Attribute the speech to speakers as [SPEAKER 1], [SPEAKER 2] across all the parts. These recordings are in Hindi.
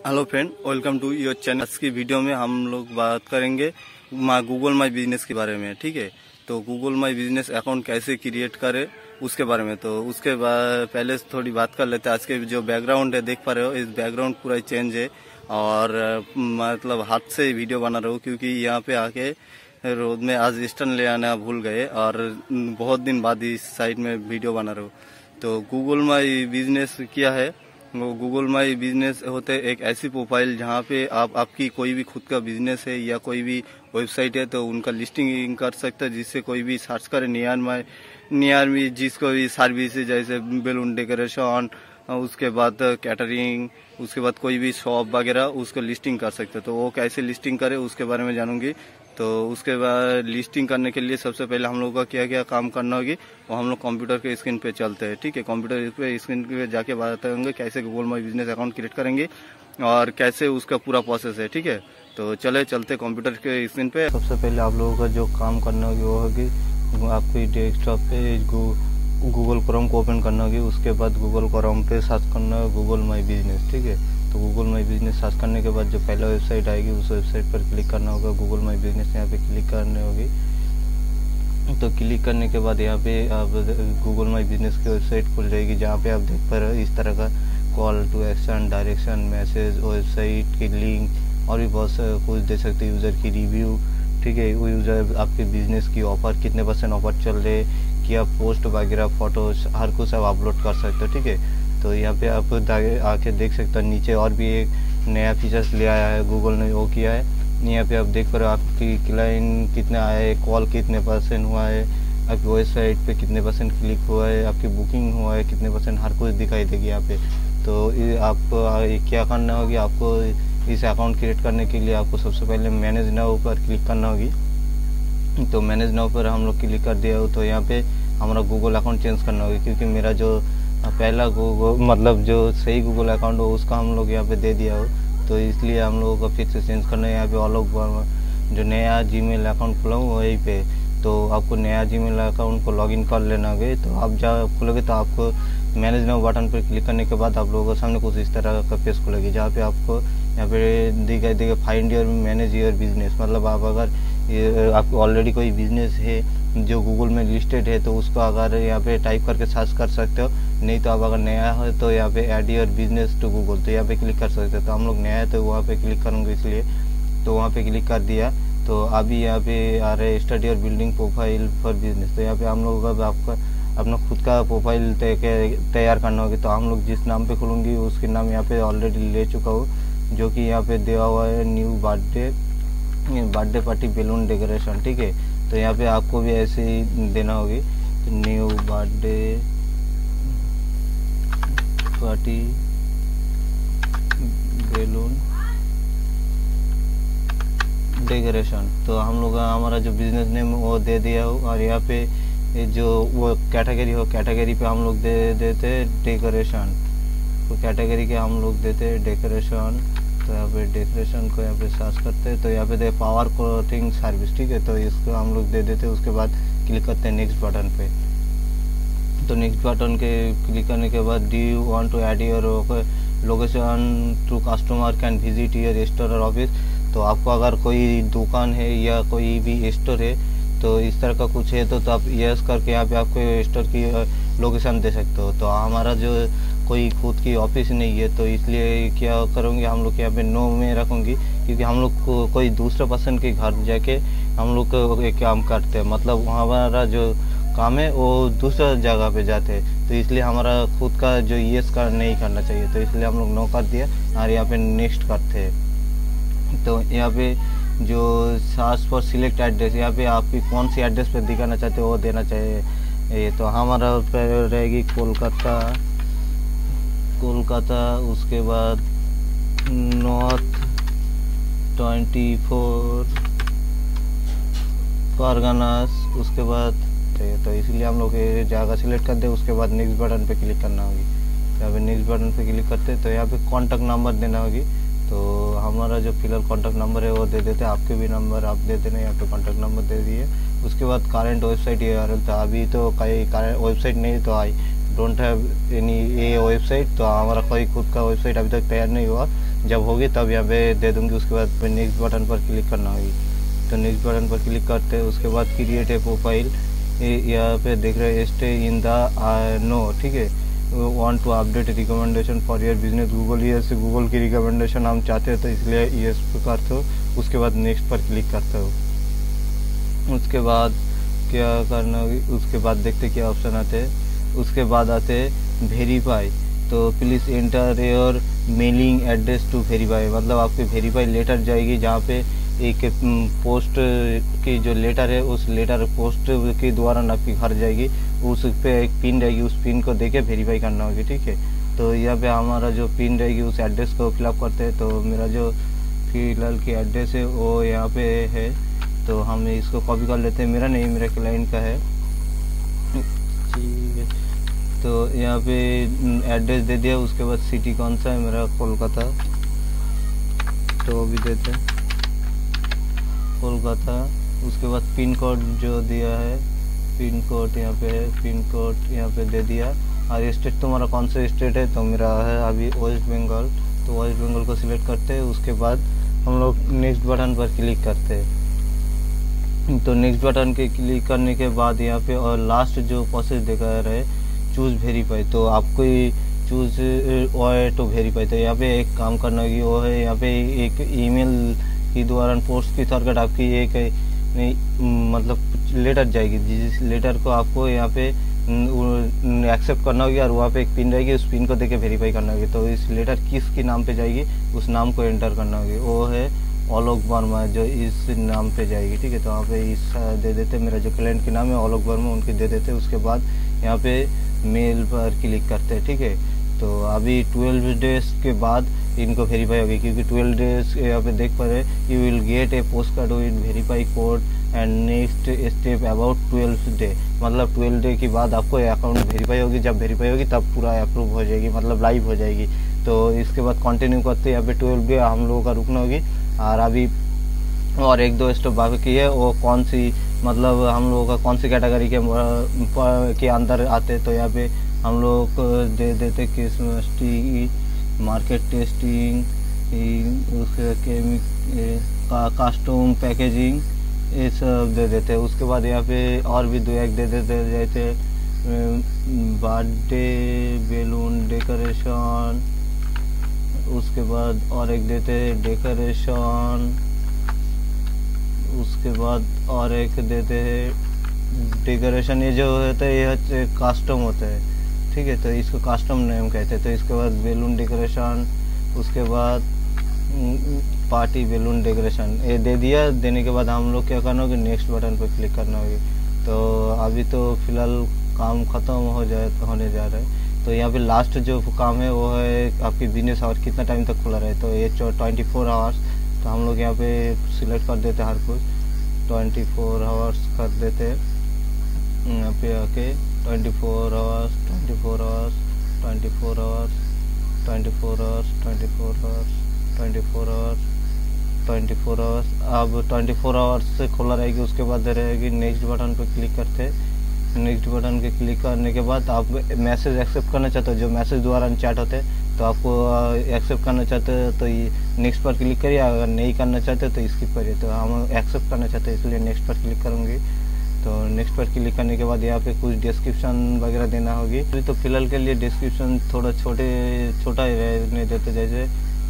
[SPEAKER 1] Hello friend, welcome to your channel. आज की वीडियो में हम लोग बात करेंगे गूगल माई बिजनेस के बारे में। ठीक है, तो गूगल माई बिजनेस अकाउंट कैसे क्रिएट करें उसके बारे में। तो उसके बाद पहले थोड़ी बात कर लेते हैं। आज के जो बैकग्राउंड है देख पा रहे हो, इस बैकग्राउंड पूरा चेंज है और मतलब हाथ से वीडियो बना रहा हूँ क्योंकि यहाँ पे आके रोड में आज स्टैंड ले आना भूल गए और बहुत दिन बाद इस साइड में वीडियो बना रहा हूँ। तो गूगल माई बिजनेस क्या है? वो गूगल माई बिजनेस होते एक ऐसी प्रोफाइल जहाँ पे आप आपकी कोई भी खुद का बिजनेस है या कोई भी वेबसाइट है तो उनका लिस्टिंग कर सकते हैं, जिससे कोई भी सर्च करे नियर में जिसको भी सर्विस जैसे बैलून डेकोरेशन, उसके बाद कैटरिंग, उसके बाद कोई भी शॉप वगैरह उसको लिस्टिंग कर सकते हैं। तो वो कैसे लिस्टिंग करे उसके बारे में जानूंगी। तो उसके बाद लिस्टिंग करने के लिए सबसे पहले हम लोग का क्या क्या काम करना होगी वो हम लोग कंप्यूटर के स्क्रीन पे चलते हैं। ठीक है, कंप्यूटर पे स्क्रीन पे जाके बताएंगे कैसे Google my business account create करेंगे और कैसे उसका पूरा प्रोसेस है। ठीक है, तो चलते कंप्यूटर के स्क्रीन पे। सबसे पहले आप लोगों का जो काम करना होगी वो होगी आपकी डेस्कटॉप पे गूगल क्रोम को ओपन करना होगी। उसके बाद गूगल क्रोम पे सर्च करना है गूगल माई बिजनेस। ठीक है, तो गूगल माई बिजनेस सर्च करने के बाद जो पहला वेबसाइट आएगी उस वेबसाइट पर क्लिक करना होगा। गूगल माई बिजनेस यहाँ पे क्लिक करनी होगी। तो क्लिक करने के बाद यहाँ पे आप गूगल माई बिजनेस की वेबसाइट खुल जाएगी, जहाँ पे आप देख पा रहे हो इस तरह का call to action, direction, message, website की लिंक और भी बहुत कुछ दे सकते हैं। यूज़र की रिव्यू, ठीक है, वो यूज़र आपके बिजनेस की ऑफर, कितने % ऑफर चल रहे, क्या पोस्ट वगैरह, फोटोज, हर कुछ आप अपलोड कर सकते हो। ठीक है, तो यहाँ पे आप आके देख सकते हो। नीचे और भी एक नया फीचर्स ले आया है गूगल ने, वो किया है। यहाँ पे आप देख पा रहे हो आपकी क्लाइंट कितना आया है, कॉल कितने % हुआ है, आपकी वेबसाइट पे कितने % क्लिक हुआ है, आपकी बुकिंग हुआ है कितने %, हर कुछ दिखाई देगी यहाँ पे। तो आपको क्या करना होगी, आपको इस अकाउंट क्रिएट करने के लिए आपको सबसे पहले मैनेज नाउ पर क्लिक करना होगी। तो मैनेज नाउ पर हम लोग क्लिक कर दिया हो तो यहाँ पे हमारा गूगल अकाउंट चेंज करना होगी, क्योंकि मेरा जो पहला गूगल मतलब जो सही गूगल अकाउंट हो उसका हम लोग यहाँ पे दे दिया हो, तो इसलिए हम लोगों को फिर से चेंज करना है। यहाँ पे ऑल जो नया जीमेल अकाउंट खुला हूँ वहीं पे, तो आपको नया जीमेल अकाउंट को लॉगिन कर लेना होगा। तो आप जब खुलोगे तो आपको मैनेज नाउ बटन पर क्लिक करने के बाद आप लोगों के सामने कुछ इस तरह का पेज खुलेगी, जहाँ पे आपको यहाँ पे दिखाई देगा find your manage your business. मतलब आप अगर आपको ऑलरेडी कोई बिजनेस है जो गूगल में लिस्टेड है तो उसको अगर यहाँ पे टाइप करके सर्च कर सकते हो, नहीं तो आप अगर नया है तो यहाँ पे add your business to Google, तो यहाँ पे क्लिक कर सकते हो। तो हम लोग नया है तो वहाँ पे क्लिक करूँगा, इसलिए तो वहाँ पे क्लिक कर दिया। तो अभी यहाँ पे आ रहा है start your building profile for business. तो यहाँ पे हम लोग अब आपका अपना खुद का प्रोफाइल तैयार करना होगा। तो हम लोग जिस नाम पे खुलूँगी उसके नाम यहाँ पे ऑलरेडी ले चुका हूँ, जो कि यहाँ पे दिया हुआ है new birthday party balloon decoration. ठीक है, तो यहाँ पे आपको भी ऐसे ही देना होगी, तो new birthday party balloon decoration. तो हम लोग हमारा जो बिजनेस नेम वो दे दिया हो, और यहाँ पे जो वो कैटेगरी हो, कैटेगरी पे हम लोग दे देते डेकोरेशन। तो कैटेगरी के हम लोग देते डेकोरेशन। तो यहाँ पे डेकोरेशन को यहाँ पे सर्च करते हैं, तो यहाँ पे दे पावर क्लोथिंग सर्विस। ठीक है, तो इसको हम लोग दे देते हैं। उसके बाद क्लिक करते हैं नेक्स्ट बटन पे। तो नेक्स्ट बटन के क्लिक करने के बाद do you want to add your location to customer can visit your store और ऑफिस। तो आपको अगर कोई दुकान है या कोई भी स्टोर है तो इस तरह का कुछ है तो आप यस करके यहाँ पे आपको स्टोर की लोकेशन दे सकते हो। तो हमारा जो कोई खुद की ऑफिस नहीं है तो इसलिए क्या करूँगी, हम लोग यहाँ पे नो में रखूँगी, क्योंकि हम लोग को कोई दूसरा पर्सन के घर जाके हम लोग को एक काम करते हैं, मतलब हमारा जो काम है वो दूसरा जगह पे जाते हैं, तो इसलिए हमारा खुद का जो यस का नहीं करना चाहिए। तो इसलिए हम लोग नो कर दिया और यहाँ पे नेक्स्ट करते हैं। तो यहाँ पे जो सर्च फॉर सिलेक्ट एड्रेस, यहाँ पे आपकी कौन सी एड्रेस पे दिखाना चाहते हो वो देना चाहिए। ये तो हमारा रहेगी कोलकाता, उसके बाद नॉर्थ 24 परगनास, उसके बाद तो इसलिए हम लोग ये जगह सिलेक्ट कर दे। उसके बाद नेक्स्ट बटन पे क्लिक करना होगी। तो यहाँ पे नेक्स्ट बटन पे क्लिक करते तो यहाँ पे कॉन्टैक्ट नंबर देना होगी। तो हमारा जो फिलहाल कॉन्टैक्ट नंबर है वो दे देते, आपके भी नंबर आप दे देना, यहाँ पे कॉन्टैक्ट नंबर दे दिए। उसके बाद करंट वेबसाइट URL, तो अभी तो कई वेबसाइट नहीं, तो आई डोंट हैव एनी ये वेबसाइट, तो हमारा कोई खुद का वेबसाइट अभी तक तैयार नहीं हुआ, जब होगी तब यहाँ पे दे दूंगी। उसके बाद नेक्स्ट बटन पर क्लिक करना होगी। तो नेक्स्ट बटन पर क्लिक करते हैं, उसके बाद क्रिएट ए प्रोफाइल, यहाँ पे देख रहे हैं स्टे इन द नो, ठीक है। Want to update recommendation for your business Google, ये से गूगल की रिकमेंडेशन हम चाहते हैं तो इसलिए यस पे करते हो। उसके बाद नेक्स्ट पर क्लिक करते हो। उसके बाद क्या करना होगी, उसके बाद देखते क्या ऑप्शन आते हैं। उसके बाद आते हैं वेरीफाई, तो please enter your mailing address to verify, मतलब आपकी वेरीफाई लेटर जाएगी जहाँ पे एक पोस्ट की जो लेटर है उस लेटर पोस्ट के द्वारा आपकी घर जाएगी, उस पे एक पिन रहेगी, उस पिन को देके वेरीफाई करना होगी, ठीक है। तो यहाँ पे हमारा जो पिन रहेगी उस एड्रेस को फिलअप करते हैं। तो मेरा जो फिलहाल की एड्रेस है वो यहाँ पे है, तो हम इसको कॉपी कर लेते हैं। मेरा नहीं, मेरा क्लाइंट का है, ठीक है। तो यहाँ पे एड्रेस दे दिया। उसके बाद सिटी कौन सा है, मेरा कोलकाता, तो अभी देते हैं कोलकाता। उसके बाद पिन कोड जो दिया है, पिन कोड यहाँ पे है, पिन कोड यहाँ पे दे दिया। और स्टेट तुम्हारा कौन सा स्टेट है, तो मेरा है अभी वेस्ट बंगाल, तो वेस्ट बंगाल को सिलेक्ट करते हैं। उसके बाद हम लोग नेक्स्ट बटन पर क्लिक करते हैं। तो नेक्स्ट बटन के क्लिक करने के बाद यहाँ पे और लास्ट जो प्रोसेस दिखा रहा है चूज वेरीफाई, तो आपको चूज टू वेरीफाई, तो यहाँ पे एक काम करना होगी, वो है यहाँ पे एक ईमेल के द्वारा पोस्ट की थ्रू आपकी एक मतलब लेटर जाएगी, जिस लेटर को आपको यहाँ पे एक्सेप्ट करना होगी और वहाँ पे एक पिन रहेगी, उस पिन को देके वेरीफाई करना होगी। तो इस लेटर किसके नाम पे जाएगी उस नाम को एंटर करना होगी, वो है आलोक वर्मा, जो इस नाम पे जाएगी, ठीक है। तो वहाँ पे इस दे देते, मेरा जो क्लाइंट के नाम है आलोक वर्मा, उनकी दे देते। उसके बाद यहाँ पे मेल पर क्लिक करते हैं, ठीक है। तो अभी 12 डेज के बाद इनको वेरीफाई होगी, क्योंकि 12 डेज यहाँ पे देख पा रहे you will get A post card with verify code and next step about 12 day, मतलब 12 डे के बाद आपको अकाउंट वेरीफाई होगी। जब वेरीफाई होगी तब पूरा अप्रूव हो जाएगी, मतलब लाइव हो जाएगी। तो इसके बाद कंटिन्यू करते यहाँ पे 12 डे हम लोगों का रुकना होगी। और अभी और एक दो स्टेप बाकी है, वो कौन सी मतलब हम लोगों का कौन सी कैटेगरी के अंदर आते हैं। तो यहाँ पे हम लोग दे देते chemistry, market testing, custom packaging, ये सब दे देते हैं। उसके बाद यहाँ पे और भी दो एक दे देते जैसे बर्थडे बेलून डेकोरेशन, उसके बाद और एक देते हैं डेकोरेशन, उसके बाद और एक देते हैं डेकोरेशन। ये जो होता है ये कस्टम होता है, ठीक है, तो इसको कस्टम नेम कहते हैं। तो इसके बाद बेलून डेकोरेशन, उसके बाद पार्टी बेलून डेकोरेशन, ये दे दिया। देने के बाद हम लोग क्या करना होगा, नेक्स्ट बटन पर क्लिक करना होगी। तो अभी तो फिलहाल काम ख़त्म होने जा रहा है। तो यहाँ पे लास्ट जो काम है वो है आपकी बिजनेस आवर कितना टाइम तक खुला रहे, तो ये 24 आवर्स। तो हम लोग यहाँ पे सिलेक्ट कर देते हैं हर कुछ 24 आवर्स कर देते हैं। यहाँ पे आके 24 hours, 24 hours, 24 hours, 24 hours, 24 hours, 24 hours, 24 hours. अब 24 आवर्स से खुला रहेगी। उसके बाद रहेगी नेक्स्ट बटन पर क्लिक करते हैं। नेक्स्ट बटन के क्लिक करने के बाद आप मैसेज एक्सेप्ट करना चाहते हो, जो मैसेज द्वारा चैट होते हैं, तो आपको एक्सेप्ट करना चाहते हो तो ये नेक्स्ट पर क्लिक करिए, अगर नहीं करना चाहते तो स्किप करिए। तो हम एक्सेप्ट करना चाहते हैं इसलिए नेक्स्ट पर क्लिक करूँगी। तो नेक्स्ट पर क्लिक करने के बाद यहाँ पे कुछ डिस्क्रिप्शन वगैरह देना होगी। तो फिलहाल के लिए डिस्क्रिप्शन थोड़ा छोटा ही रहने देते, जैसे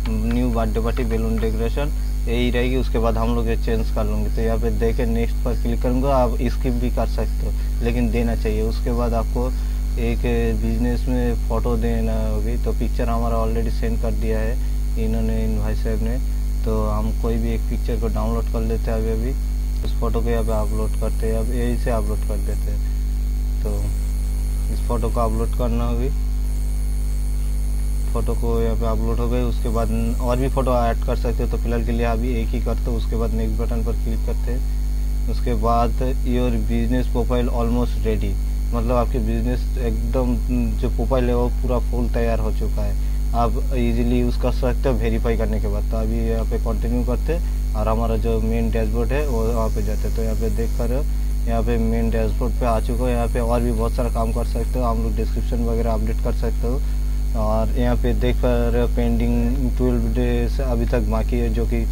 [SPEAKER 1] new birthday party balloon decoration यही रहेगी। उसके बाद हम लोग ये चेंज कर लूँगे। तो यहाँ पे देखे नेक्स्ट पर क्लिक करूँगा, आप स्किप भी कर सकते हो लेकिन देना चाहिए। उसके बाद आपको एक बिजनेस में फ़ोटो देना होगी। तो पिक्चर हमारा ऑलरेडी सेंड कर दिया है इन्होंने, इन भाई साहब ने। तो हम कोई भी एक पिक्चर को डाउनलोड कर लेते हैं अभी उस फोटो को यहाँ पे अपलोड करते हैं। अब यही से अपलोड कर देते हैं। तो इस फोटो को अपलोड करना होगी। फ़ोटो को यहाँ पे अपलोड हो गई। उसके बाद और भी फ़ोटो ऐड कर सकते हो। तो फिलहाल के लिए अभी एक ही करते हो। उसके बाद नेक्स्ट बटन पर क्लिक करते हैं। उसके बाद your business profile almost ready, मतलब आपके बिजनेस एकदम जो प्रोफाइल है वो पूरा फुल तैयार हो चुका है। आप इजीली यूज़ कर सकते हो वेरीफाई करने के बाद। तो अभी यहाँ पे कंटिन्यू करते हैं और हमारा जो मेन डैशबोर्ड है वो वहाँ पे जाते हैं। तो यहाँ पे देख कर यहाँ पे मेन डैशबोर्ड पे आ चुका है। यहाँ पे और भी बहुत सारा काम कर सकते हो। हम लोग डिस्क्रिप्शन वगैरह अपडेट कर सकते हो। और यहाँ पे देख पा रहे हो पेंडिंग 12 डेज अभी तक बाकी है, जो कि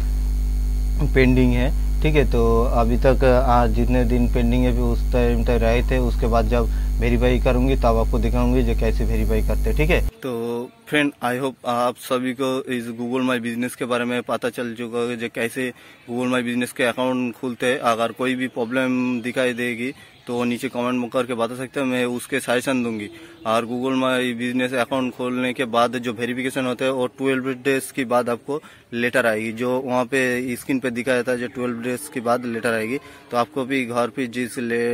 [SPEAKER 1] पेंडिंग है। ठीक है, तो अभी तक आज जितने दिन पेंडिंग है उस टाइम तक रहे थे। उसके बाद जब वेरीफाई करूंगी तब आपको दिखाऊंगी जो कैसे वेरीफाई करते हैं। ठीक है, तो फ्रेंड आई होप आप सभी को इस गूगल माई बिजनेस के बारे में पता चल चुका है जो कैसे गूगल माई बिजनेस के अकाउंट खुलते हैं। अगर कोई भी प्रॉब्लम दिखाई देगी तो नीचे कमेंट में करके बता सकते हैं, मैं उसके सजेशन दूंगी। और गूगल माई बिजनेस अकाउंट खोलने के बाद जो वेरिफिकेशन होता है और 12 डेज के बाद आपको लेटर आएगी, जो वहाँ पे स्क्रीन पे दिखाया था जो 12 डेज के बाद लेटर आएगी। तो आपको भी घर पे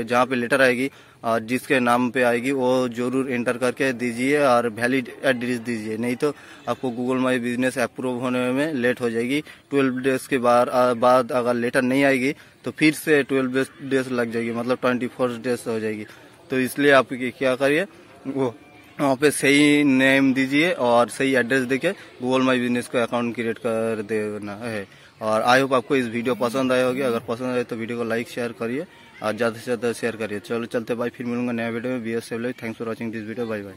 [SPEAKER 1] जहाँ पे लेटर आएगी और जिसके नाम पे आएगी वो जरूर एंटर करके दीजिए और वैलिड एड्रेस दीजिए, नहीं तो आपको गूगल माई बिजनेस अप्रूव होने में लेट हो जाएगी। 12 डेज के बाद अगर लेटर नहीं आएगी तो फिर से 12 डेज लग जाएगी, मतलब 24 डेज हो जाएगी। तो इसलिए आप क्या करिए, वो वहाँ पे सही नेम दीजिए और सही एड्रेस देके गूगल माई बिजनेस का अकाउंट क्रिएट कर देना है। और आई होप आपको इस वीडियो पसंद आया होगी। अगर पसंद आए तो वीडियो को लाइक शेयर करिए और ज़्यादा से ज़्यादा शेयर करिए। चलो चलते भाई, फिर मिलूंगा नया वीडियो में। BS thanks for watching this video, bye bye.